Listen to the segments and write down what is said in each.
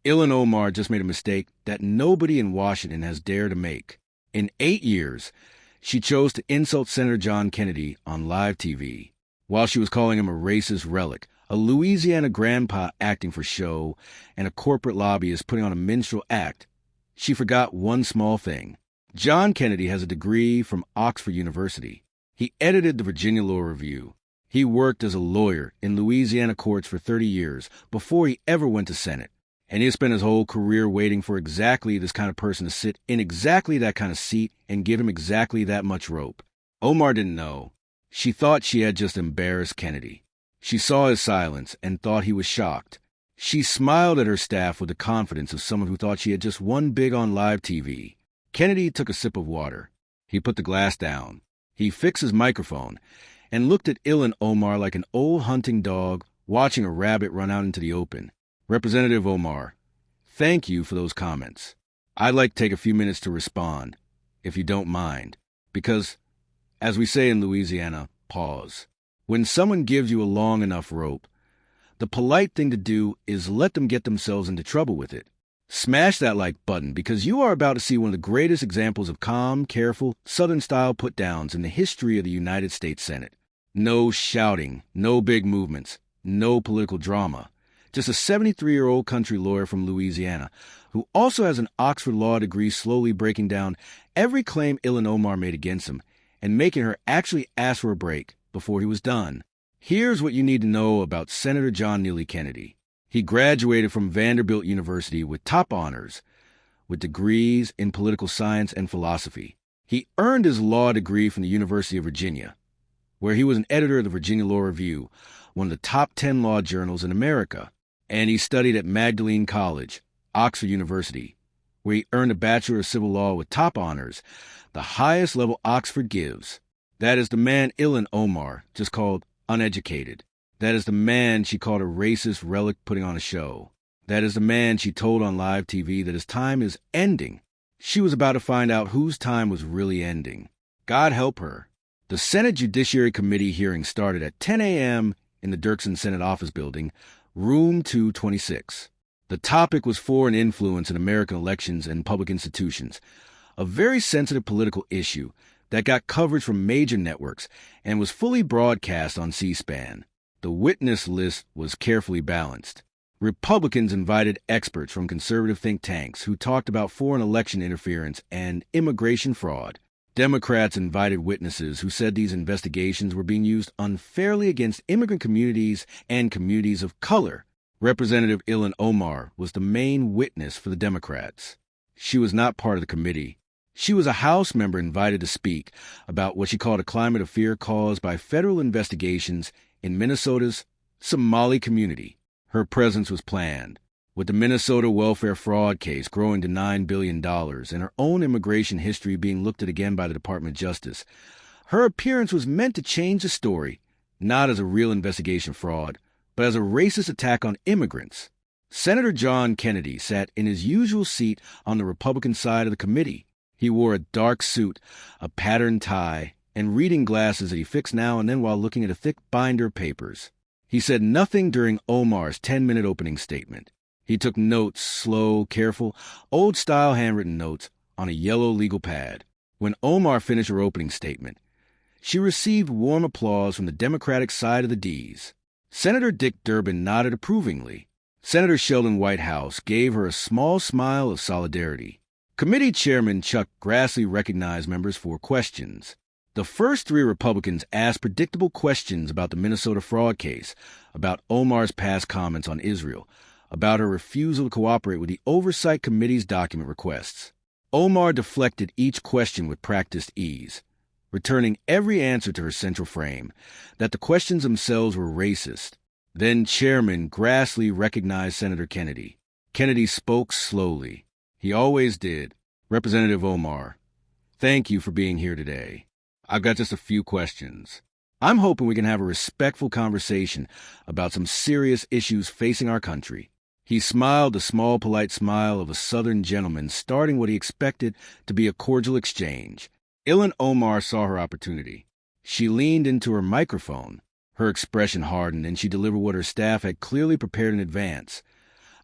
Ilhan Omar just made a mistake that nobody in Washington has dared to make. In 8 years, she chose to insult Senator John Kennedy on live TV, while she was calling him a racist relic, a Louisiana grandpa acting for show, and a corporate lobbyist putting on a minstrel act. She forgot one small thing. John Kennedy has a degree from Oxford University. He edited the Virginia Law Review. He worked as a lawyer in Louisiana courts for 30 years before he ever went to Senate. And he spent his whole career waiting for exactly this kind of person to sit in exactly that kind of seat and give him exactly that much rope. Omar didn't know. She thought she had just embarrassed Kennedy. She saw his silence and thought he was shocked. She smiled at her staff with the confidence of someone who thought she had just won big on live TV. Kennedy took a sip of water. He put the glass down. He fixed his microphone and looked at Ilhan Omar like an old hunting dog watching a rabbit run out into the open. Representative Omar, thank you for those comments. I'd like to take a few minutes to respond, if you don't mind, because, as we say in Louisiana, pause. When someone gives you a long enough rope, the polite thing to do is let them get themselves into trouble with it. Smash that like button because you are about to see one of the greatest examples of calm, careful, Southern-style put-downs in the history of the United States Senate. No shouting, no big movements, no political drama. Just a 73-year-old country lawyer from Louisiana who also has an Oxford law degree slowly breaking down every claim Ilhan Omar made against him and making her actually ask for a break before he was done. Here's what you need to know about Senator John Neely Kennedy. He graduated from Vanderbilt University with top honors, with degrees in political science and philosophy. He earned his law degree from the University of Virginia, where he was an editor of the Virginia Law Review, one of the top 10 law journals in America. And he studied at Magdalene College, Oxford University, where he earned a Bachelor of Civil Law with top honors, the highest level Oxford gives. That is the man Ilhan Omar just called uneducated. That is the man she called a racist relic putting on a show. That is the man she told on live TV that his time is ending. She was about to find out whose time was really ending. God help her. The Senate Judiciary Committee hearing started at 10 a.m. in the Dirksen Senate Office Building, Room 226. The topic was foreign influence in American elections and public institutions, a very sensitive political issue that got coverage from major networks and was fully broadcast on C-SPAN. The witness list was carefully balanced. Republicans invited experts from conservative think tanks who talked about foreign election interference and immigration fraud. Democrats invited witnesses who said these investigations were being used unfairly against immigrant communities and communities of color. Representative Ilhan Omar was the main witness for the Democrats. She was not part of the committee. She was a House member invited to speak about what she called a climate of fear caused by federal investigations in Minnesota's Somali community. Her presence was planned. With the Minnesota welfare fraud case growing to $9 billion and her own immigration history being looked at again by the Department of Justice, her appearance was meant to change the story, not as a real investigation of fraud, but as a racist attack on immigrants. Senator John Kennedy sat in his usual seat on the Republican side of the committee. He wore a dark suit, a patterned tie, and reading glasses that he fixed now and then while looking at a thick binder of papers. He said nothing during Omar's 10-minute opening statement. He took notes, slow, careful, old-style handwritten notes on a yellow legal pad. When Omar finished her opening statement, she received warm applause from the Democratic side of the D's. Senator Dick Durbin nodded approvingly. Senator Sheldon Whitehouse gave her a small smile of solidarity. Committee Chairman Chuck Grassley recognized members for questions. The first three Republicans asked predictable questions about the Minnesota fraud case, about Omar's past comments on Israel, about her refusal to cooperate with the Oversight Committee's document requests. Omar deflected each question with practiced ease, returning every answer to her central frame, that the questions themselves were racist. Then Chairman Grassley recognized Senator Kennedy. Kennedy spoke slowly. He always did. Representative Omar, thank you for being here today. I've got just a few questions. I'm hoping we can have a respectful conversation about some serious issues facing our country. He smiled the small, polite smile of a Southern gentleman, starting what he expected to be a cordial exchange. Ilhan Omar saw her opportunity. She leaned into her microphone. Her expression hardened, and she delivered what her staff had clearly prepared in advance.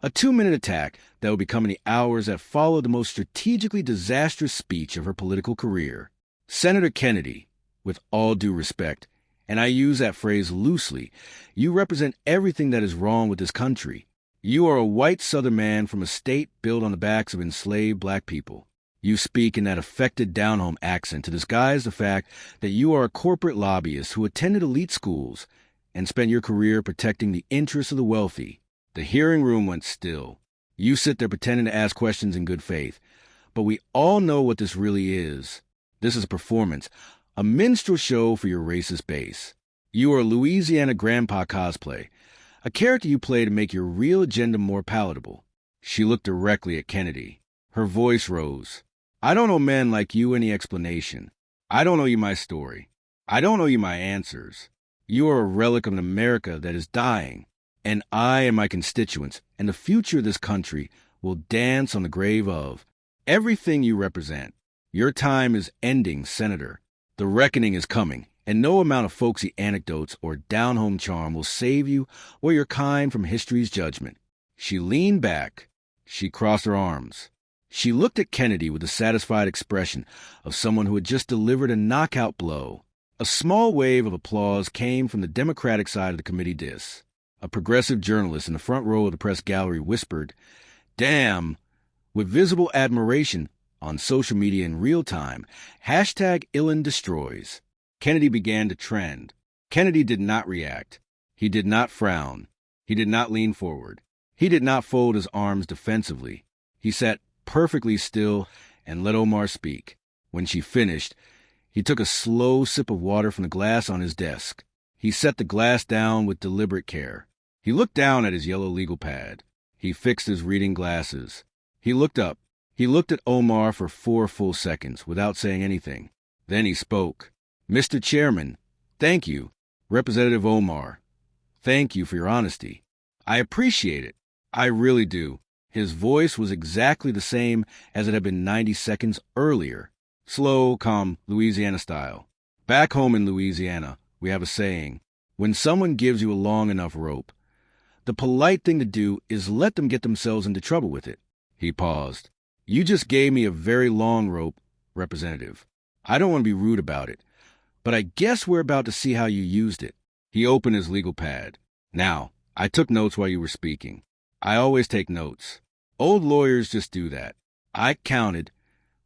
A 2-minute attack that would become in the hours that followed the most strategically disastrous speech of her political career. Senator Kennedy, with all due respect, and I use that phrase loosely, you represent everything that is wrong with this country. You are a white Southern man from a state built on the backs of enslaved black people. You speak in that affected down-home accent to disguise the fact that you are a corporate lobbyist who attended elite schools and spent your career protecting the interests of the wealthy. The hearing room went still. You sit there pretending to ask questions in good faith. But we all know what this really is. This is a performance, a minstrel show for your racist base. You are a Louisiana grandpa cosplay, a character you play to make your real agenda more palatable. She looked directly at Kennedy. Her voice rose. I don't owe men like you any explanation. I don't owe you my story. I don't owe you my answers. You are a relic of an America that is dying, and I and my constituents and the future of this country will dance on the grave of everything you represent. Your time is ending, Senator. The reckoning is coming, and no amount of folksy anecdotes or down-home charm will save you or your kind from history's judgment. She leaned back. She crossed her arms. She looked at Kennedy with a satisfied expression of someone who had just delivered a knockout blow. A small wave of applause came from the Democratic side of the committee dais. A progressive journalist in the front row of the press gallery whispered, "Damn," with visible admiration on social media in real time, #Ilhan destroys. Kennedy began to trend. Kennedy did not react. He did not frown. He did not lean forward. He did not fold his arms defensively. He sat perfectly still and let Omar speak. When she finished, he took a slow sip of water from the glass on his desk. He set the glass down with deliberate care. He looked down at his yellow legal pad. He fixed his reading glasses. He looked up. He looked at Omar for 4 full seconds without saying anything. Then he spoke. "Mr. Chairman, thank you. Representative Omar, thank you for your honesty. I appreciate it. I really do." His voice was exactly the same as it had been 90 seconds earlier. Slow, calm, Louisiana style. Back home in Louisiana, we have a saying, when someone gives you a long enough rope, the polite thing to do is let them get themselves into trouble with it. He paused. You just gave me a very long rope, Representative. I don't want to be rude about it, but I guess we're about to see how you used it. He opened his legal pad. Now, I took notes while you were speaking. I always take notes. Old lawyers just do that. I counted.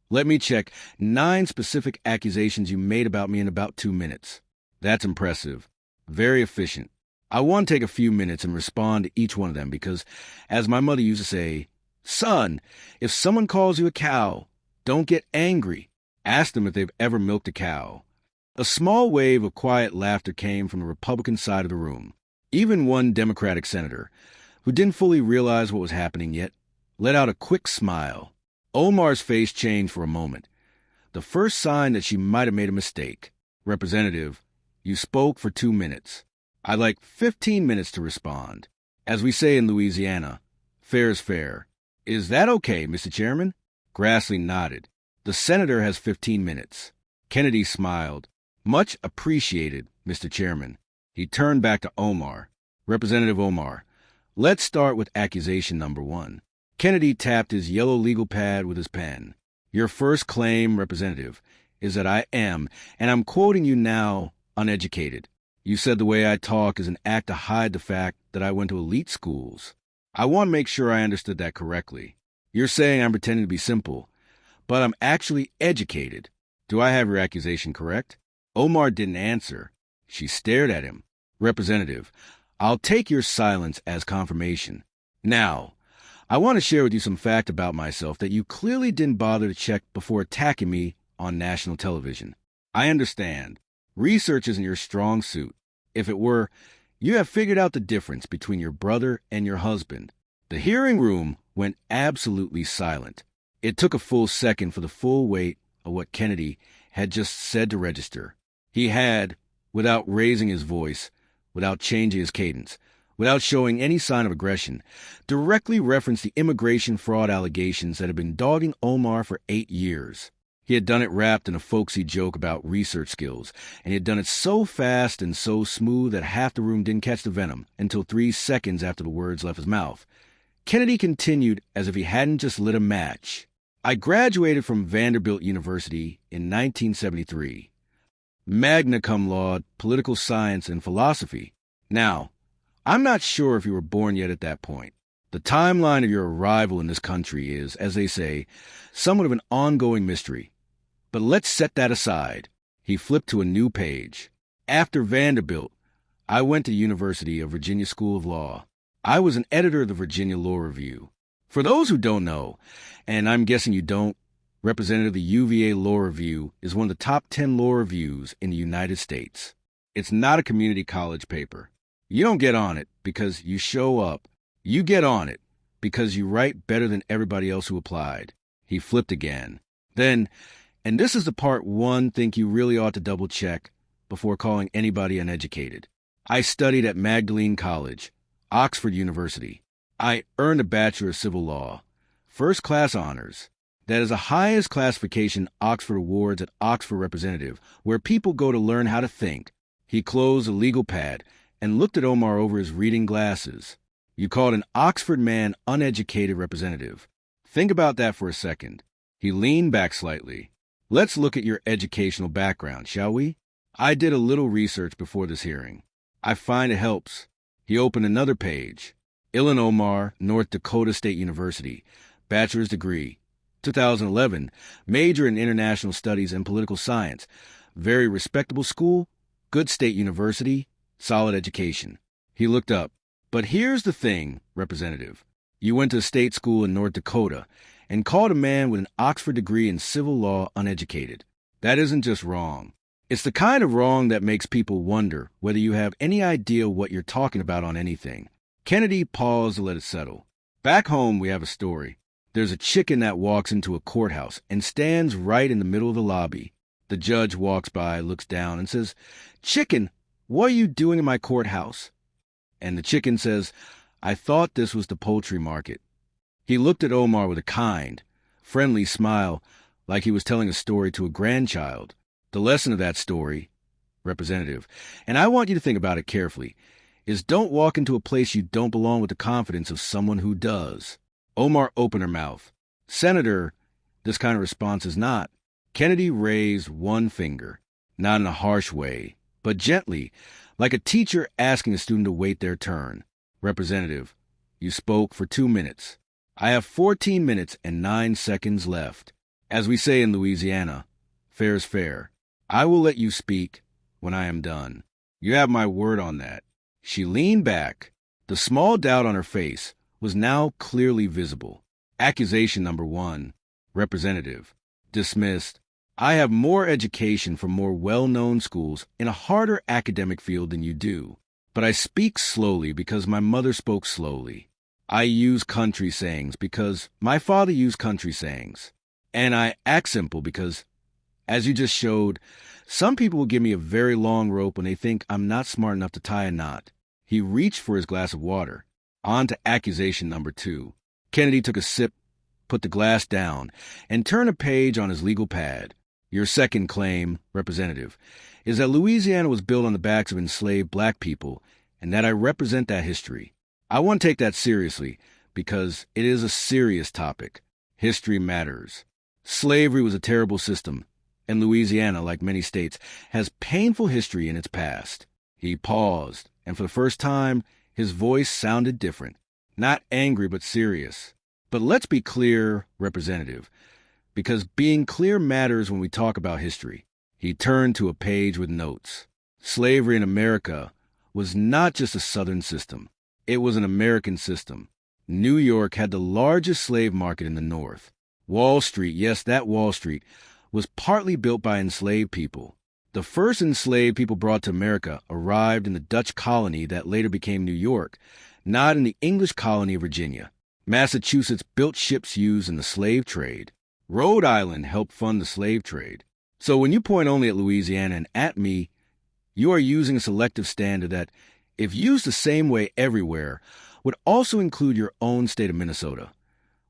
Let me check 9 specific accusations you made about me in about 2 minutes. That's impressive. Very efficient. I want to take a few minutes and respond to each one of them because, as my mother used to say, "Son, if someone calls you a cow, don't get angry. Ask them if they've ever milked a cow." A small wave of quiet laughter came from the Republican side of the room. Even one Democratic senator, who didn't fully realize what was happening yet, let out a quick smile. Omar's face changed for a moment, the first sign that she might have made a mistake. "Representative, you spoke for 2 minutes. I'd like 15 minutes to respond. As we say in Louisiana, fair is fair. Is that okay, Mr. Chairman?" Grassley nodded. "The senator has 15 minutes. Kennedy smiled. "Much appreciated, Mr. Chairman." He turned back to Omar. "Representative Omar, let's start with accusation number 1. Kennedy tapped his yellow legal pad with his pen. "Your first claim, Representative, is that I am, and I'm quoting you now, uneducated. You said the way I talk is an act to hide the fact that I went to elite schools. I want to make sure I understood that correctly. You're saying I'm pretending to be simple, but I'm actually educated. Do I have your accusation correct?" Omar didn't answer. She stared at him. "Representative, I'll take your silence as confirmation. Now, I want to share with you some fact about myself that you clearly didn't bother to check before attacking me on national television. I understand. Research isn't your strong suit. If it were, you have figured out the difference between your brother and your husband." The hearing room went absolutely silent. It took a full second for the full weight of what Kennedy had just said to register. He had, without raising his voice, without changing his cadence, without showing any sign of aggression, directly referenced the immigration fraud allegations that had been dogging Omar for 8 years. He had done it wrapped in a folksy joke about research skills, and he had done it so fast and so smooth that half the room didn't catch the venom until 3 seconds after the words left his mouth. Kennedy continued as if he hadn't just lit a match. I graduated from Vanderbilt University in 1973. Magna cum laude, political science, and philosophy. Now, I'm not sure if you were born yet at that point. The timeline of your arrival in this country is, as they say, somewhat of an ongoing mystery. But let's set that aside. He flipped to a new page. After Vanderbilt, I went to University of Virginia School of Law. I was an editor of the Virginia Law Review. For those who don't know, and I'm guessing you don't, Representative, the UVA Law Review is one of the top 10 law reviews in the United States. It's not a community college paper. You don't get on it because you show up. You get on it because you write better than everybody else who applied. He flipped again. Then, and this is the part one think you really ought to double check before calling anybody uneducated. I studied at Magdalene College, Oxford University. I earned a Bachelor of Civil Law, first-class honors. That is the highest classification Oxford awards at Oxford Representative, where people go to learn how to think. He closed the legal pad and looked at Omar over his reading glasses. You called an Oxford man uneducated representative. Think about that for a second. He leaned back slightly. Let's look at your educational background, shall we? I did a little research before this hearing. I find it helps. He opened another page. Ilhan Omar, North Dakota State University, bachelor's degree. 2011, major in international studies and political science. Very respectable school, good state university, solid education. He looked up. But here's the thing, Representative. You went to a state school in North Dakota and called a man with an Oxford degree in civil law uneducated. That isn't just wrong. It's the kind of wrong that makes people wonder whether you have any idea what you're talking about on anything. Kennedy paused to let it settle. Back home, we have a story. There's a chicken that walks into a courthouse and stands right in the middle of the lobby. The judge walks by, looks down, and says, "Chicken, what are you doing in my courthouse?" And the chicken says, "I thought this was the poultry market." He looked at Omar with a kind, friendly smile, like he was telling a story to a grandchild. The lesson of that story, Representative, and I want you to think about it carefully, is don't walk into a place you don't belong with the confidence of someone who does. Omar opened her mouth. Senator, this kind of response is not. Kennedy raised one finger, not in a harsh way, but gently, like a teacher asking a student to wait their turn. Representative, you spoke for 2 minutes. I have 14 minutes and 9 seconds left. As we say in Louisiana, fair is fair. I will let you speak when I am done. You have my word on that. She leaned back. The small doubt on her face was now clearly visible. Accusation number 1. Representative. Dismissed. I have more education from more well-known schools in a harder academic field than you do. But I speak slowly because my mother spoke slowly. I use country sayings because my father used country sayings. And I act simple because, as you just showed, some people will give me a very long rope when they think I'm not smart enough to tie a knot. He reached for his glass of water. On to accusation number 2. Kennedy took a sip, put the glass down, and turned a page on his legal pad. Your second claim, Representative, is that Louisiana was built on the backs of enslaved black people, and that I represent that history. I want to take that seriously, because it is a serious topic. History matters. Slavery was a terrible system, and Louisiana, like many states, has painful history in its past. He paused, and for the first time, his voice sounded different. Not angry, but serious. But let's be clear, Representative, because being clear matters when we talk about history. He turned to a page with notes. Slavery in America was not just a Southern system. It was an American system. New York had the largest slave market in the North. Wall Street, yes, that Wall Street, was partly built by enslaved people. The first enslaved people brought to America arrived in the Dutch colony that later became New York, not in the English colony of Virginia. Massachusetts built ships used in the slave trade. Rhode Island helped fund the slave trade. So when you point only at Louisiana and at me, you are using a selective standard that, if used the same way everywhere, would also include your own state of Minnesota,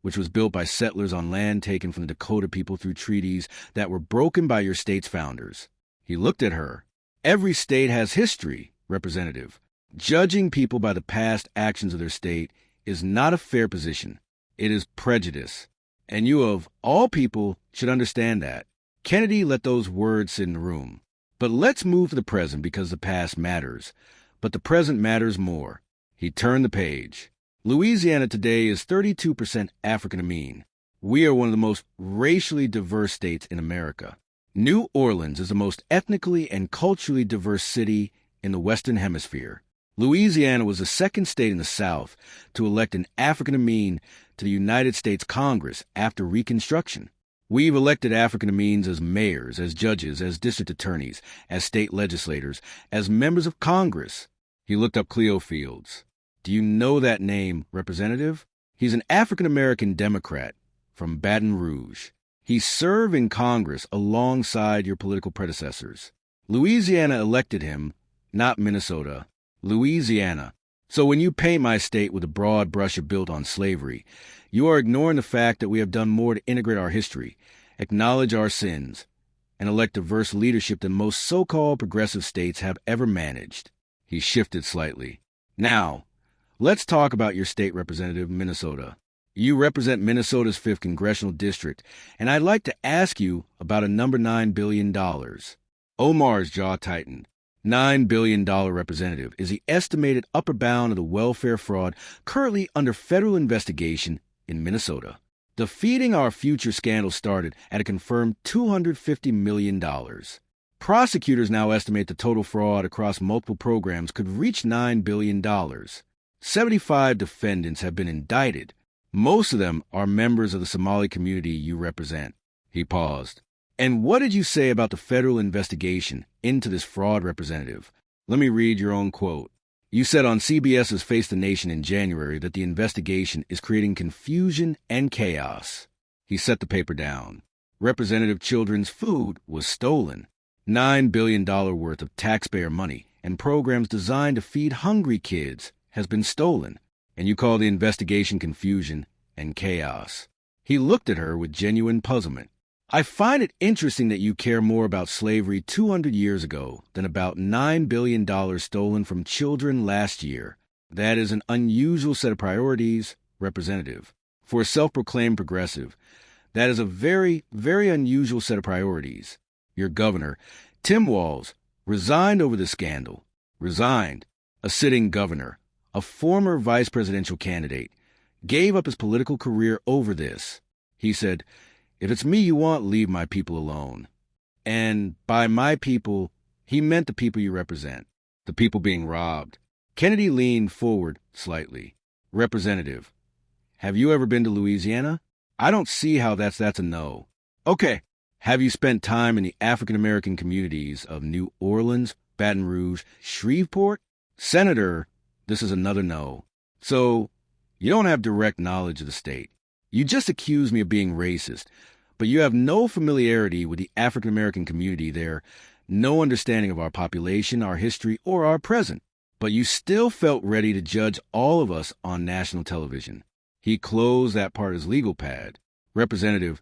which was built by settlers on land taken from the Dakota people through treaties that were broken by your state's founders. He looked at her. Every state has history, Representative. Judging people by the past actions of their state is not a fair position. It is prejudice. And you, of all people, should understand that. Kennedy let those words sit in the room. But let's move to the present because the past matters. But the present matters more. He turned the page. Louisiana today is 32% African-American. We are one of the most racially diverse states in America. New Orleans is the most ethnically and culturally diverse city in the Western Hemisphere. Louisiana was the second state in the South to elect an African-American to the United States Congress after Reconstruction. We've elected African-Americans as mayors, as judges, as district attorneys, as state legislators, as members of Congress. He looked up Cleo Fields. Do you know that name, Representative? He's an African-American Democrat from Baton Rouge. He served in Congress alongside your political predecessors. Louisiana elected him, not Minnesota. Louisiana. So when you paint my state with a broad brush of built on slavery, you are ignoring the fact that we have done more to integrate our history, acknowledge our sins, and elect diverse leadership than most so-called progressive states have ever managed. He shifted slightly. Now, let's talk about your state representative, Minnesota. You represent Minnesota's 5th Congressional District, and I'd like to ask you about a number $9 billion. Omar's jaw tightened. $9 billion representative is the estimated upper bound of the welfare fraud currently under federal investigation in Minnesota. The Feeding Our Future scandal started at a confirmed $250 million. Prosecutors now estimate the total fraud across multiple programs could reach $9 billion. 75 defendants have been indicted. Most of them are members of the Somali community you represent. He paused. And what did you say about the federal investigation into this fraud, Representative? Let me read your own quote. You said on CBS's Face the Nation in January that the investigation is creating confusion and chaos. He set the paper down. Representative Children's food was stolen. $9 billion worth of taxpayer money and programs designed to feed hungry kids has been stolen. And you call the investigation confusion and chaos. He looked at her with genuine puzzlement. I find it interesting that you care more about slavery 200 years ago than about $9 billion stolen from children last year. That is an unusual set of priorities, Representative. For a self-proclaimed progressive, that is a very, very unusual set of priorities. Your governor, Tim Walz, resigned over the scandal. Resigned. A sitting governor, a former vice presidential candidate, gave up his political career over this. He said, "If it's me you want, leave my people alone." And by my people, he meant the people you represent, the people being robbed. Kennedy leaned forward slightly. Representative, have you ever been to Louisiana? I don't see how that's a no. Okay. Have you spent time in the African-American communities of New Orleans, Baton Rouge, Shreveport? Senator, this is another no. So, you don't have direct knowledge of the state. You just accuse me of being racist, but you have no familiarity with the African-American community there, no understanding of our population, our history, or our present. But you still felt ready to judge all of us on national television. He closed that part of his legal pad. Representative,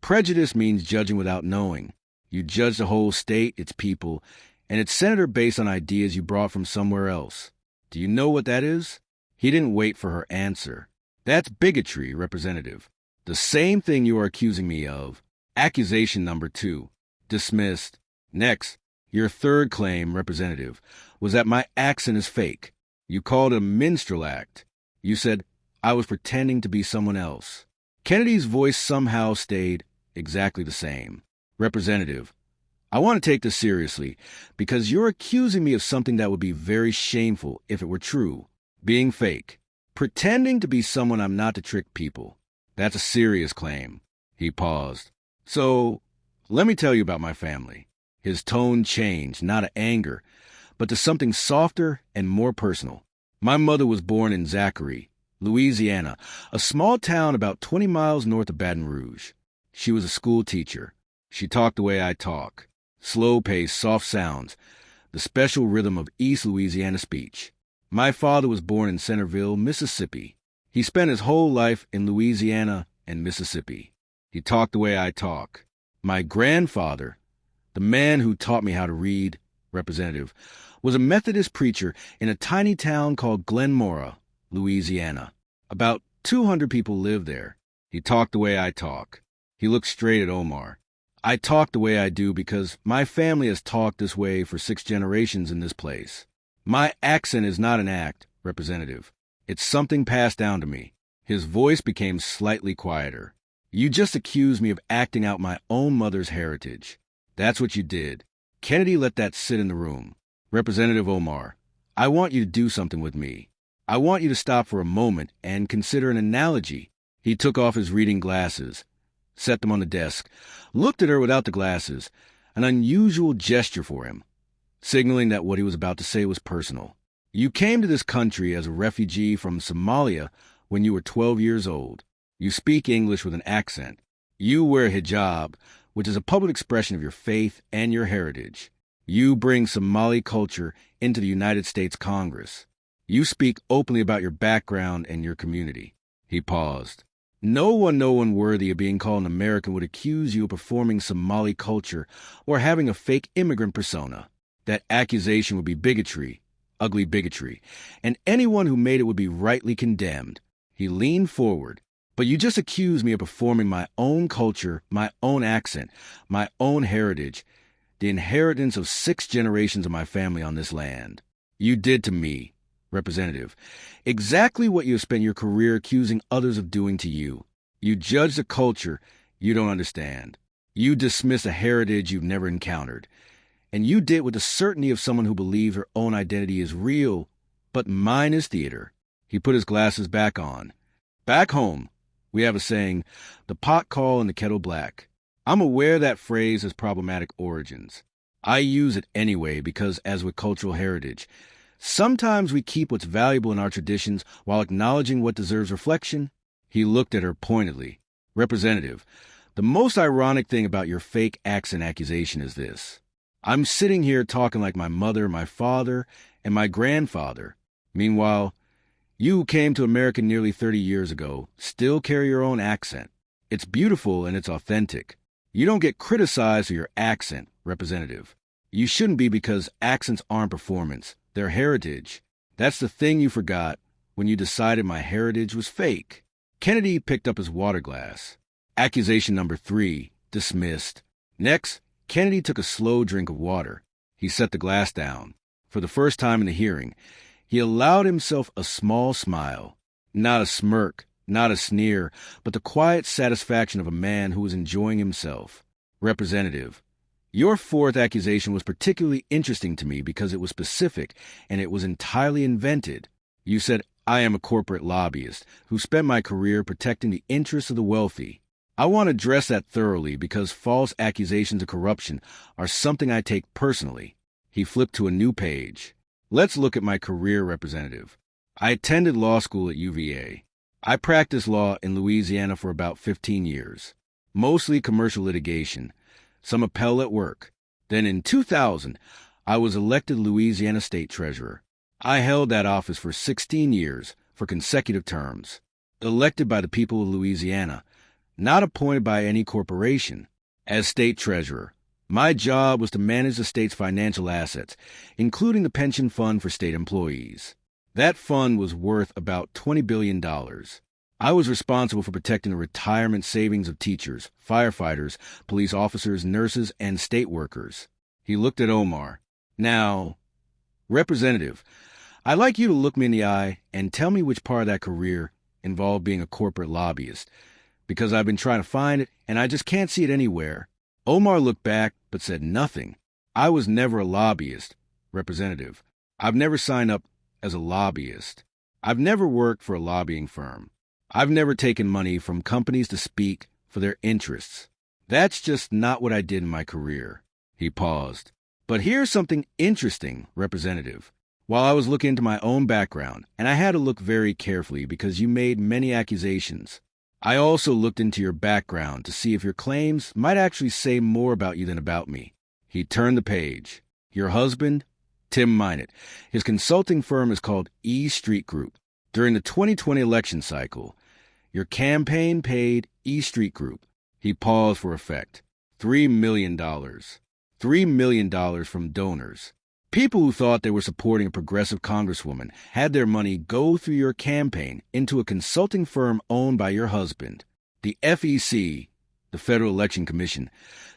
prejudice means judging without knowing. You judge the whole state, its people, and its senator based on ideas you brought from somewhere else. Do you know what that is? He didn't wait for her answer. That's bigotry, Representative. The same thing you are accusing me of. Accusation number 2. Dismissed. Next, your third claim, Representative, was that my accent is fake. You called it a minstrel act. You said I was pretending to be someone else. Kennedy's voice somehow stayed exactly the same. Representative, I want to take this seriously because you're accusing me of something that would be very shameful if it were true. Being fake. Pretending to be someone I'm not to trick people. That's a serious claim. He paused. So, let me tell you about my family. His tone changed, not to anger, but to something softer and more personal. My mother was born in Zachary, Louisiana, a small town about 20 miles north of Baton Rouge. She was a school teacher. She talked the way I talk. Slow pace, soft sounds, the special rhythm of East Louisiana speech. My father was born in Centerville, Mississippi. He spent his whole life in Louisiana and Mississippi. He talked the way I talk. My grandfather, the man who taught me how to read, Representative, was a Methodist preacher in a tiny town called Glenmora, Louisiana. About 200 people live there. He talked the way I talk. He looked straight at Omar. I talk the way I do because my family has talked this way for 6 generations in this place. My accent is not an act, Representative. It's something passed down to me. His voice became slightly quieter. You just accused me of acting out my own mother's heritage. That's what you did. Kennedy let that sit in the room. Representative Omar, I want you to do something with me. I want you to stop for a moment and consider an analogy. He took off his reading glasses, set them on the desk, looked at her without the glasses, an unusual gesture for him, signaling that what he was about to say was personal. You came to this country as a refugee from Somalia when you were 12 years old. You speak English with an accent. You wear hijab, which is a public expression of your faith and your heritage. You bring Somali culture into the United States Congress. You speak openly about your background and your community. He paused. No one worthy of being called an American would accuse you of performing Somali culture or having a fake immigrant persona. That accusation would be bigotry, ugly bigotry, and anyone who made it would be rightly condemned. He leaned forward. But you just accused me of performing my own culture, my own accent, my own heritage, the inheritance of 6 generations of my family on this land. You did to me, Representative, exactly what you have spent your career accusing others of doing to you. You judge a culture you don't understand. You dismiss a heritage you've never encountered. And you did with the certainty of someone who believes her own identity is real, but mine is theater. He put his glasses back on. Back home, we have a saying, the pot call and the kettle black. I'm aware that phrase has problematic origins. I use it anyway because, as with cultural heritage, sometimes we keep what's valuable in our traditions while acknowledging what deserves reflection. He looked at her pointedly. Representative, the most ironic thing about your fake accent accusation is this. I'm sitting here talking like my mother, my father, and my grandfather. Meanwhile, you who came to America nearly 30 years ago still carry your own accent. It's beautiful and it's authentic. You don't get criticized for your accent, Representative. You shouldn't be because accents aren't performance. They're heritage. That's the thing you forgot when you decided my heritage was fake. Kennedy picked up his water glass. Accusation number 3, dismissed. Next, Kennedy took a slow drink of water. He set the glass down. For the first time in the hearing, he allowed himself a small smile. Not a smirk, not a sneer, but the quiet satisfaction of a man who was enjoying himself. Representative, your 4th accusation was particularly interesting to me because it was specific and it was entirely invented. You said, I am a corporate lobbyist who spent my career protecting the interests of the wealthy. I want to address that thoroughly because false accusations of corruption are something I take personally. He flipped to a new page. Let's look at my career, Representative. I attended law school at UVA. I practiced law in Louisiana for about 15 years, mostly commercial litigation, some appellate work. Then in 2000, I was elected Louisiana State Treasurer. I held that office for 16 years for consecutive terms, elected by the people of Louisiana, not appointed by any corporation. As State Treasurer, my job was to manage the state's financial assets, including the pension fund for state employees. That fund was worth about $20 billion. I was responsible for protecting the retirement savings of teachers, firefighters, police officers, nurses, and state workers. He looked at Omar. Now, Representative, I'd like you to look me in the eye and tell me which part of that career involved being a corporate lobbyist, because I've been trying to find it and I just can't see it anywhere. Omar looked back but said nothing. I was never a lobbyist, Representative. I've never signed up as a lobbyist. I've never worked for a lobbying firm. I've never taken money from companies to speak for their interests. That's just not what I did in my career. He paused. But here's something interesting, Representative. While I was looking into my own background, and I had to look very carefully because you made many accusations, I also looked into your background to see if your claims might actually say more about you than about me. He turned the page. Your husband, Tim Minot. His consulting firm is called E Street Group. During the 2020 election cycle, your campaign paid E Street Group. He paused for effect. $3 million. $3 million from donors. People who thought they were supporting a progressive congresswoman had their money go through your campaign into a consulting firm owned by your husband. The FEC, the Federal Election Commission,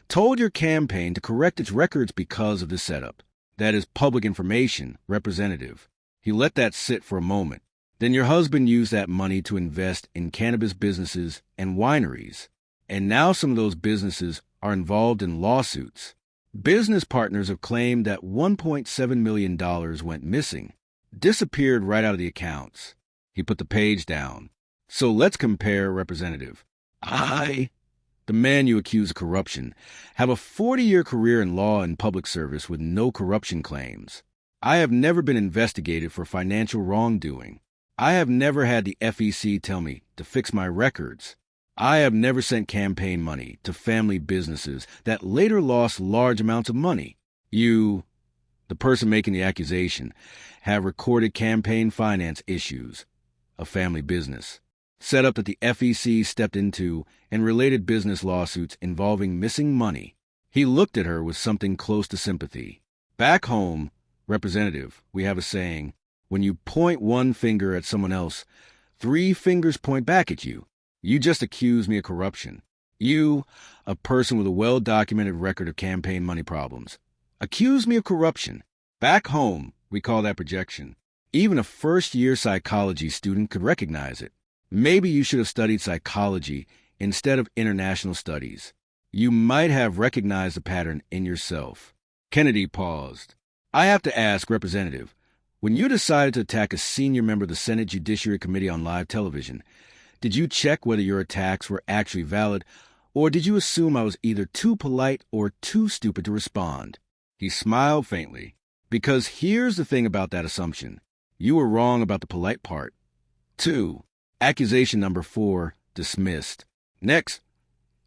told your campaign to correct its records because of the setup. That is public information, Representative. He let that sit for a moment. Then your husband used that money to invest in cannabis businesses and wineries. And now some of those businesses are involved in lawsuits. Business partners have claimed that $1.7 million went missing, disappeared right out of the accounts. He put the page down. So let's compare, Representative. I, the man you accuse of corruption, have a 40-year career in law and public service with no corruption claims. I have never been investigated for financial wrongdoing. I have never had the FEC tell me to fix my records. I have never sent campaign money to family businesses that later lost large amounts of money. You, the person making the accusation, have recorded campaign finance issues, a family business, set up that the FEC stepped into, and related business lawsuits involving missing money. He looked at her with something close to sympathy. Back home, Representative, we have a saying, when you point one finger at someone else, 3 fingers point back at you. You just accused me of corruption. You, a person with a well-documented record of campaign money problems, accused me of corruption. Back home, we call that projection. Even a first-year psychology student could recognize it. Maybe you should have studied psychology instead of international studies. You might have recognized the pattern in yourself. Kennedy paused. I have to ask, Representative, when you decided to attack a senior member of the Senate Judiciary Committee on live television, did you check whether your attacks were actually valid, or did you assume I was either too polite or too stupid to respond? He smiled faintly. Because here's the thing about that assumption. You were wrong about the polite part. 2. Accusation number 4, dismissed. Next.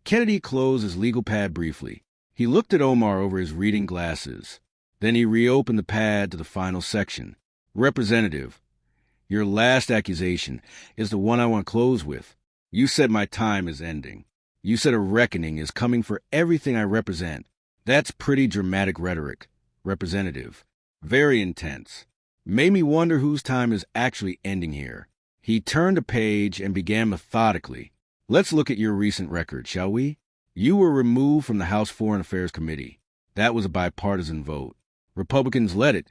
Kennedy closed his legal pad briefly. He looked at Omar over his reading glasses. Then he reopened the pad to the final section. Representative, your last accusation is the one I want to close with. You said my time is ending. You said a reckoning is coming for everything I represent. That's pretty dramatic rhetoric, Representative. Very intense. Made me wonder whose time is actually ending here. He turned a page and began methodically. Let's look at your recent record, shall we? You were removed from the House Foreign Affairs Committee. That was a bipartisan vote. Republicans led it,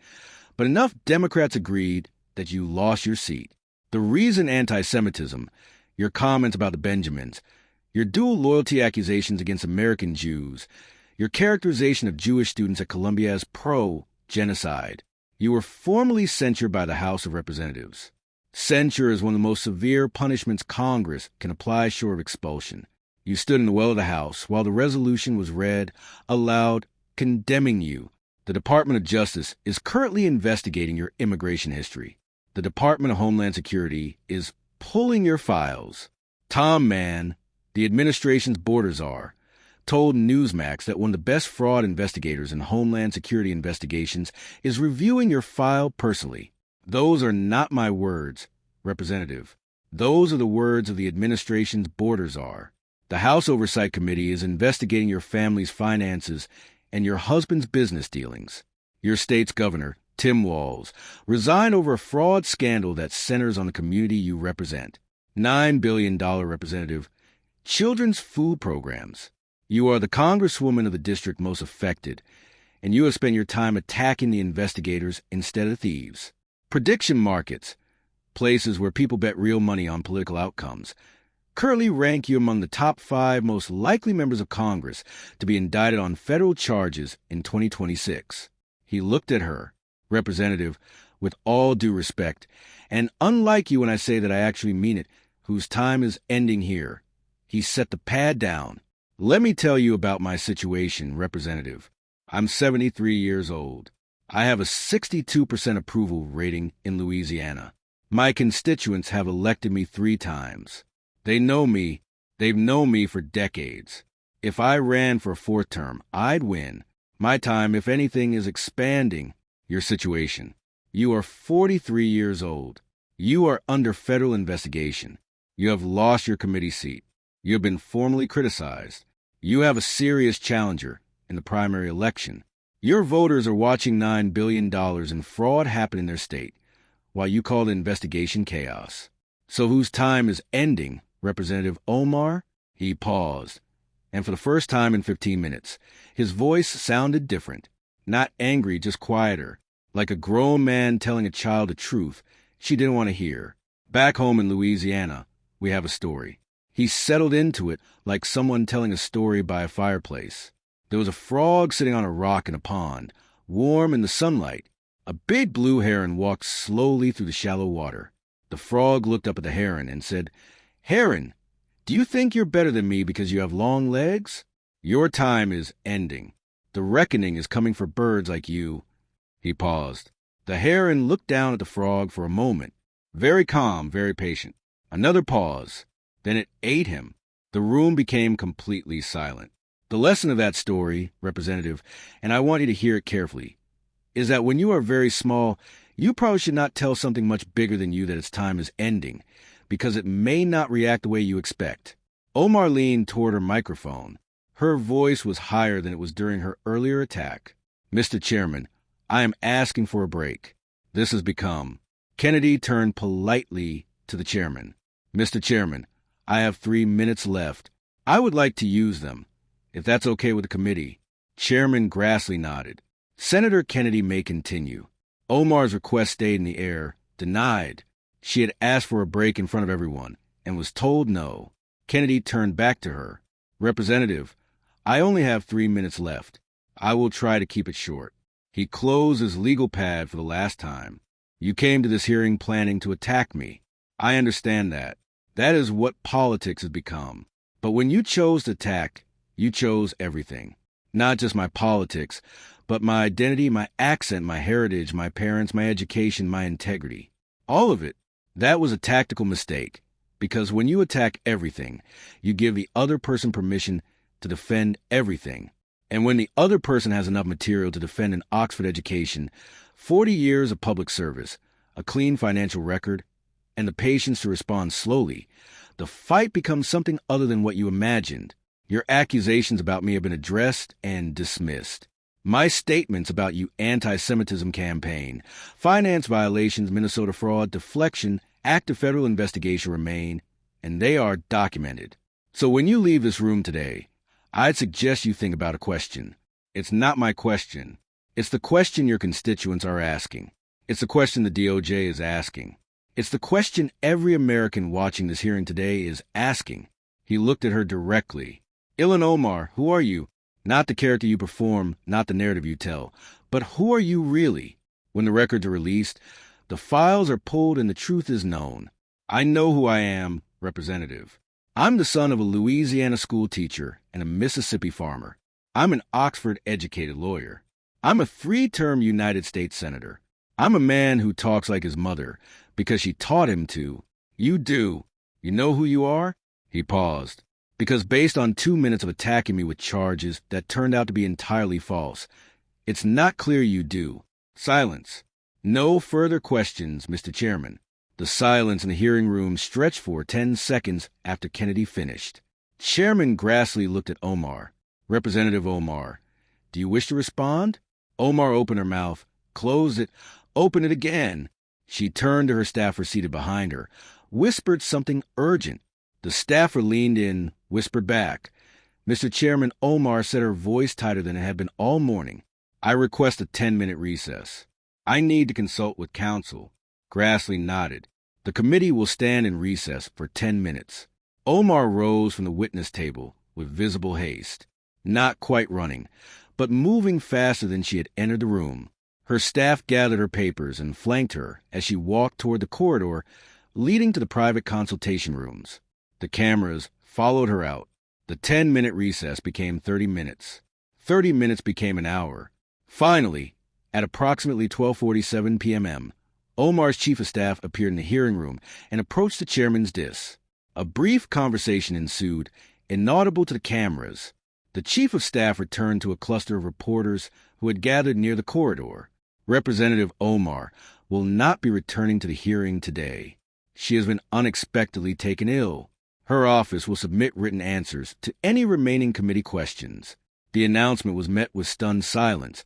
but enough Democrats agreed that you lost your seat. The reason anti-Semitism, your comments about the Benjamins, your dual loyalty accusations against American Jews, your characterization of Jewish students at Columbia as pro-genocide. You were formally censured by the House of Representatives. Censure is one of the most severe punishments Congress can apply short of expulsion. You stood in the well of the House while the resolution was read aloud, condemning you. The Department of Justice is currently investigating your immigration history. The Department of Homeland Security is pulling your files. Tom Mann, the administration's border czar, told Newsmax that one of the best fraud investigators in Homeland Security investigations is reviewing your file personally. Those are not my words, Representative. Those are the words of the administration's border czar. The House Oversight Committee is investigating your family's finances and your husband's business dealings. Your state's governor, Tim Walz, resigned over a fraud scandal that centers on the community you represent. $9 billion, Representative. Children's food programs. You are the congresswoman of the district most affected, and you have spent your time attacking the investigators instead of thieves. Prediction markets, places where people bet real money on political outcomes, currently rank you among the top 5 most likely members of Congress to be indicted on federal charges in 2026. He looked at her, Representative, with all due respect, and unlike you when I say that I actually mean it, whose time is ending here. He set the pad down. Let me tell you about my situation, Representative. I'm 73 years old. I have a 62% approval rating in Louisiana. My constituents have elected me 3 times. They know me. They've known me for decades. If I ran for a 4th term, I'd win. My time, if anything, is expanding. Your situation. You are 43 years old. You are under federal investigation. You have lost your committee seat. You have been formally criticized. You have a serious challenger in the primary election. Your voters are watching $9 billion in fraud happen in their state, while you call the investigation chaos. So whose time is ending, Representative Omar? He paused, and for the first time in 15 minutes, his voice sounded different. Not angry, just quieter, like a grown man telling a child a truth she didn't want to hear. Back home in Louisiana, we have a story. He settled into it like someone telling a story by a fireplace. There was a frog sitting on a rock in a pond, warm in the sunlight. A big blue heron walked slowly through the shallow water. The frog looked up at the heron and said, "Heron, do you think you're better than me because you have long legs? Your time is ending. The reckoning is coming for birds like you." He paused. The heron looked down at the frog for a moment, very calm, very patient. Another pause. Then it ate him. The room became completely silent. The lesson of that story, Representative, and I want you to hear it carefully, is that when you are very small, you probably should not tell something much bigger than you that its time is ending, because it may not react the way you expect. Omar leaned toward her microphone. Her voice was higher than it was during her earlier attack. "Mr. Chairman, I am asking for a break. This has become..." Kennedy turned politely to the chairman. "Mr. Chairman, I have 3 minutes left. I would like to use them, if that's okay with the committee." Chairman Grassley nodded. "Senator Kennedy may continue." Omar's request stayed in the air. Denied. She had asked for a break in front of everyone and was told no. Kennedy turned back to her. "Representative, I only have 3 minutes left. I will try to keep it short." He closed his legal pad for the last time. "You came to this hearing planning to attack me. I understand that. That is what politics has become. But when you chose to attack, you chose everything. Not just my politics, but my identity, my accent, my heritage, my parents, my education, my integrity. All of it. That was a tactical mistake. Because when you attack everything, you give the other person permission to defend everything. And when the other person has enough material to defend an Oxford education, 40 years of public service, a clean financial record, and the patience to respond slowly, the fight becomes something other than what you imagined. Your accusations about me have been addressed and dismissed. My statements about you anti-Semitism campaign, finance violations, Minnesota fraud, deflection, active federal investigation remain, and they are documented. So when you leave this room today, I'd suggest you think about a question. It's not my question. It's the question your constituents are asking. It's the question the DOJ is asking. It's the question every American watching this hearing today is asking. He looked at her directly. "Ilhan Omar, who are you? Not the character you perform, not the narrative you tell, but who are you really? When the records are released, the files are pulled and the truth is known. I know who I am, Representative. I'm the son of a Louisiana school teacher and a Mississippi farmer. I'm an Oxford-educated lawyer. I'm a 3-term United States Senator. I'm a man who talks like his mother because she taught him to. You do. You know who you are?" He paused. "Because based on 2 minutes of attacking me with charges that turned out to be entirely false, it's not clear you do." Silence. "No further questions, Mr. Chairman." The silence in the hearing room stretched for 10 seconds after Kennedy finished. Chairman Grassley looked at Omar. "Representative Omar, do you wish to respond?" Omar opened her mouth, closed it, opened it again. She turned to her staffer seated behind her, whispered something urgent. The staffer leaned in, whispered back. "Mr. Chairman," Omar said, her voice tighter than it had been all morning, "I request a 10-minute recess. I need to consult with counsel." Grassley nodded. "The committee will stand in recess for 10 minutes. Omar rose from the witness table with visible haste, not quite running, but moving faster than she had entered the room. Her staff gathered her papers and flanked her as she walked toward the corridor leading to the private consultation rooms. The cameras followed her out. The 10-minute recess became 30 minutes. 30 minutes became an hour. Finally, at approximately 12:47 p.m., Omar's chief of staff appeared in the hearing room and approached the chairman's dais. A brief conversation ensued, inaudible to the cameras. The chief of staff returned to a cluster of reporters who had gathered near the corridor. "Representative Omar will not be returning to the hearing today. She has been unexpectedly taken ill. Her office will submit written answers to any remaining committee questions." The announcement was met with stunned silence.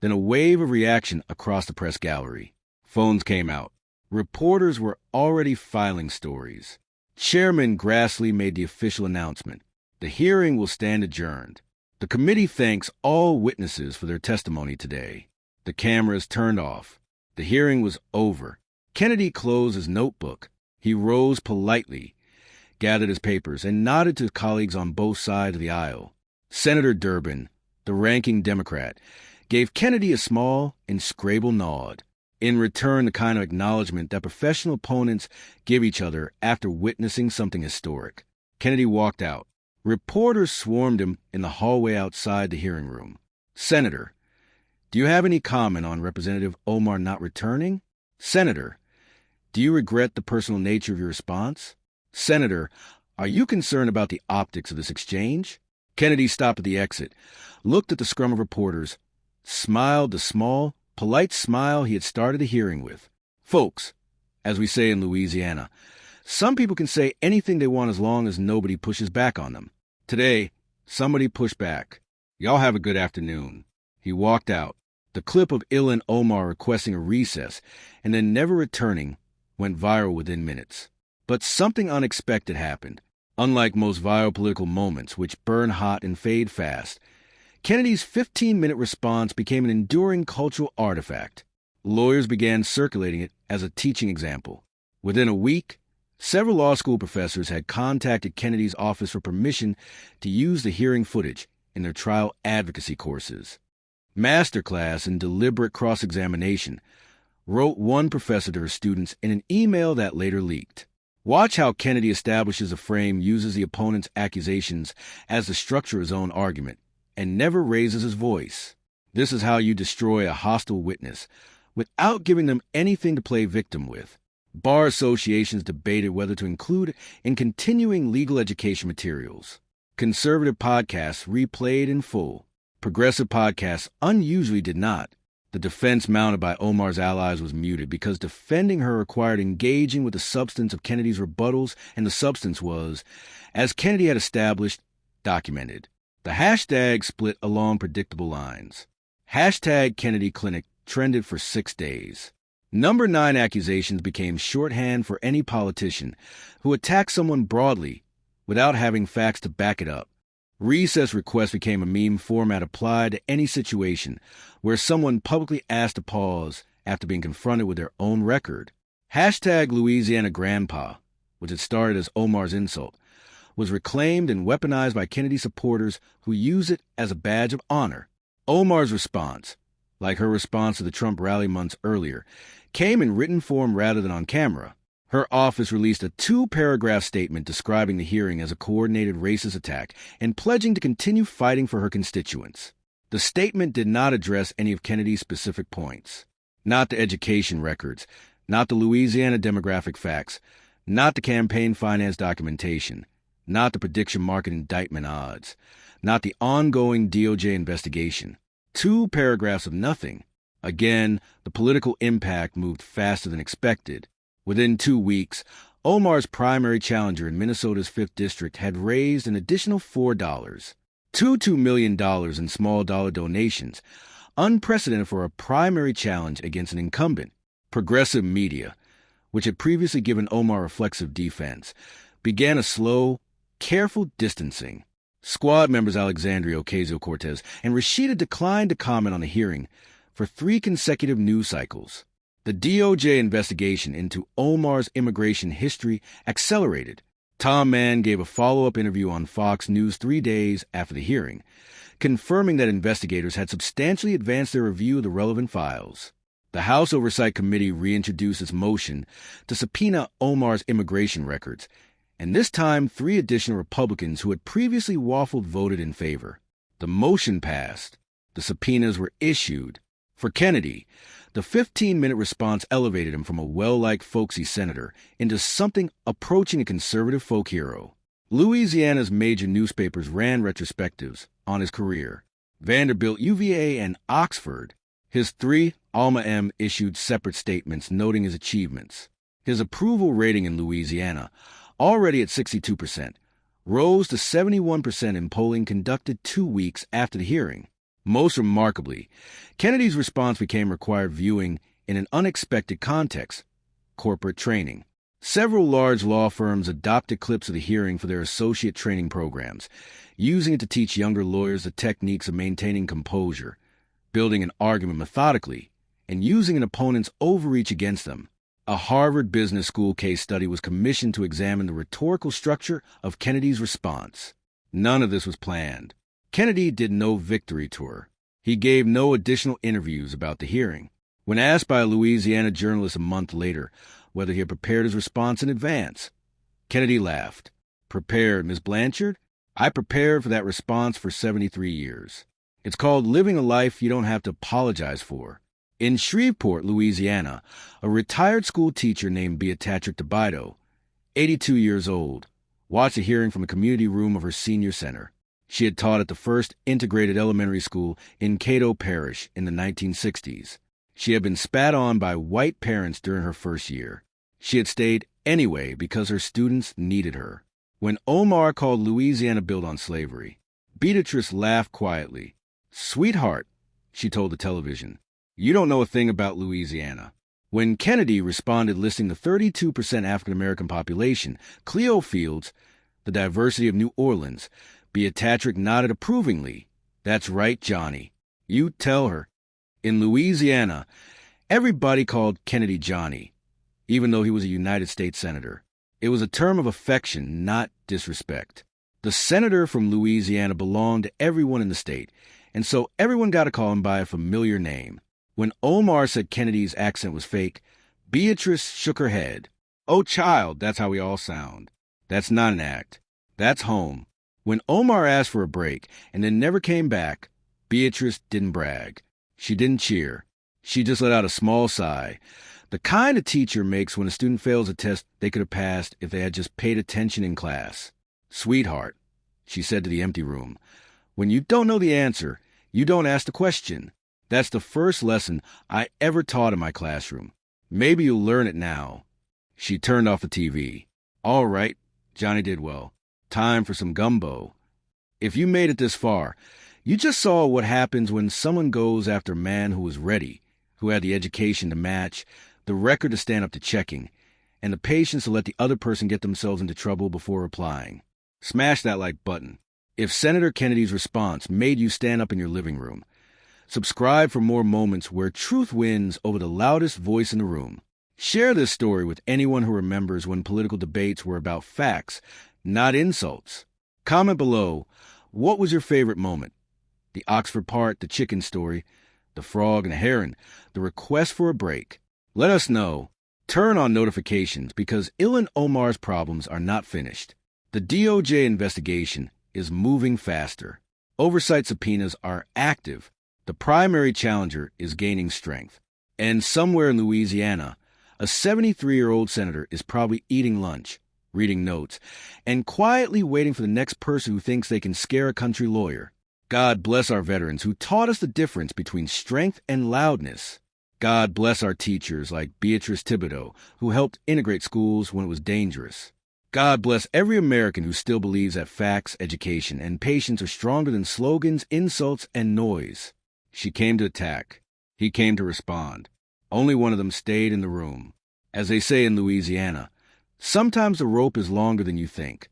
Then a wave of reaction across the press gallery. Phones came out. Reporters were already filing stories. Chairman Grassley made the official announcement. The hearing will stand adjourned. The committee thanks all witnesses for their testimony today. The cameras turned off. The hearing was over. Kennedy closed his notebook. He rose politely, gathered his papers, and nodded to colleagues on both sides of the aisle. Senator Durbin, the ranking Democrat, gave Kennedy a small, inscrutable nod. In return, the kind of acknowledgement that professional opponents give each other after witnessing something historic. Kennedy walked out. Reporters swarmed him in the hallway outside the hearing room. Senator, do you have any comment on Representative Omar not returning? Senator, do you regret the personal nature of your response? Senator, are you concerned about the optics of this exchange? Kennedy stopped at the exit, looked at the scrum of reporters, smiled the small, polite smile he had started the hearing with. Folks, as we say in Louisiana, some people can say anything they want as long as nobody pushes back on them. Today, somebody pushed back. Y'all have a good afternoon. He walked out. The clip of Ilhan Omar requesting a recess and then never returning went viral within minutes. But something unexpected happened. Unlike most viral political moments, which burn hot and fade fast, Kennedy's 15-minute response became an enduring cultural artifact. Lawyers began circulating it as a teaching example. Within a week, several law school professors had contacted Kennedy's office for permission to use the hearing footage in their trial advocacy courses. Masterclass in deliberate cross-examination, wrote one professor to her students in an email that later leaked. Watch how Kennedy establishes a frame, uses the opponent's accusations as the structure of his own argument, and never raises his voice. This is how you destroy a hostile witness, without giving them anything to play victim with. Bar associations debated whether to include in continuing legal education materials. Conservative podcasts replayed in full. Progressive podcasts unusually did not. The defense mounted by Omar's allies was muted because defending her required engaging with the substance of Kennedy's rebuttals, and the substance was, as Kennedy had established, documented. The hashtag split along predictable lines. Hashtag Kennedy Clinic trended for 6 days. Number 9 accusations became shorthand for any politician who attacked someone broadly without having facts to back it up. Recess requests became a meme format applied to any situation where someone publicly asked to pause after being confronted with their own record. Hashtag Louisiana Grandpa, which had started as Omar's insult, was reclaimed and weaponized by Kennedy supporters who used it as a badge of honor. Omar's response, like her response to the Trump rally months earlier, came in written form rather than on camera. Her office released a 2-paragraph statement describing the hearing as a coordinated racist attack and pledging to continue fighting for her constituents. The statement did not address any of Kennedy's specific points. Not the education records, not the Louisiana demographic facts, not the campaign finance documentation, not the prediction market indictment odds, not the ongoing DOJ investigation. 2 paragraphs of nothing. Again, the political impact moved faster than expected. Within 2 weeks, Omar's primary challenger in Minnesota's 5th District had raised an additional $4. $2 million in small dollar donations, unprecedented for a primary challenge against an incumbent. Progressive media, which had previously given Omar reflexive defense, began a slow, careful distancing. Squad members Alexandria Ocasio-Cortez and Rashida declined to comment on the hearing for 3 consecutive news cycles. The DOJ investigation into Omar's immigration history accelerated. Tom Mann gave a follow-up interview on Fox News 3 days after the hearing, confirming that investigators had substantially advanced their review of the relevant files. The House Oversight Committee reintroduced its motion to subpoena Omar's immigration records, and this time 3 additional Republicans who had previously waffled voted in favor. The motion passed. The subpoenas were issued. For Kennedy, the 15-minute response elevated him from a well-liked folksy senator into something approaching a conservative folk hero. Louisiana's major newspapers ran retrospectives on his career. Vanderbilt, UVA, and Oxford. His 3 Alma M issued separate statements noting his achievements. His approval rating in Louisiana, already at 62%, rose to 71% in polling conducted 2 weeks after the hearing. Most remarkably, Kennedy's response became required viewing in an unexpected context: corporate training. Several large law firms adopted clips of the hearing for their associate training programs, using it to teach younger lawyers the techniques of maintaining composure, building an argument methodically, and using an opponent's overreach against them. A Harvard Business School case study was commissioned to examine the rhetorical structure of Kennedy's response. None of this was planned. Kennedy did no victory tour. He gave no additional interviews about the hearing. When asked by a Louisiana journalist a month later whether he had prepared his response in advance, Kennedy laughed. "Prepared, Miss Blanchard? I prepared for that response for 73 years. It's called living a life you don't have to apologize for." In Shreveport, Louisiana, a retired school teacher named Beatrice DeBido, 82 years old, watched a hearing from the community room of her senior center. She had taught at the first integrated elementary school in Cato Parish in the 1960s. She had been spat on by white parents during her first year. She had stayed anyway because her students needed her. When Omar called Louisiana built on slavery, Beatrice laughed quietly. "Sweetheart," she told the television, "you don't know a thing about Louisiana." When Kennedy responded listing the 32% African-American population, Cleo Fields, the diversity of New Orleans, Beatrice nodded approvingly. "That's right, Johnny. You tell her." In Louisiana, everybody called Kennedy Johnny, even though he was a United States Senator. It was a term of affection, not disrespect. The senator from Louisiana belonged to everyone in the state, and so everyone got to call him by a familiar name. When Omar said Kennedy's accent was fake, Beatrice shook her head. "Oh, child, that's how we all sound. That's not an act. That's home." When Omar asked for a break and then never came back, Beatrice didn't brag. She didn't cheer. She just let out a small sigh, the kind a teacher makes when a student fails a test they could have passed if they had just paid attention in class. "Sweetheart," she said to the empty room, "when you don't know the answer, you don't ask the question. That's the first lesson I ever taught in my classroom. Maybe you'll learn it now." She turned off the TV. "All right," Johnny did well. "Time for some gumbo." If you made it this far, you just saw what happens when someone goes after a man who was ready, who had the education to match, the record to stand up to checking, and the patience to let the other person get themselves into trouble before replying. Smash that like button. If Senator Kennedy's response made you stand up in your living room, subscribe for more moments where truth wins over the loudest voice in the room. Share this story with anyone who remembers when political debates were about facts, not insults. Comment below, what was your favorite moment? The Oxford part, the chicken story, the frog and the heron, the request for a break. Let us know. Turn on notifications because Ilhan Omar's problems are not finished. The DOJ investigation is moving faster. Oversight subpoenas are active. The primary challenger is gaining strength. And somewhere in Louisiana, a 73-year-old senator is probably eating lunch, reading notes, and quietly waiting for the next person who thinks they can scare a country lawyer. God bless our veterans who taught us the difference between strength and loudness. God bless our teachers like Beatrice Thibodeau, who helped integrate schools when it was dangerous. God bless every American who still believes that facts, education, and patience are stronger than slogans, insults, and noise. She came to attack. He came to respond. Only one of them stayed in the room. As they say in Louisiana, sometimes the rope is longer than you think.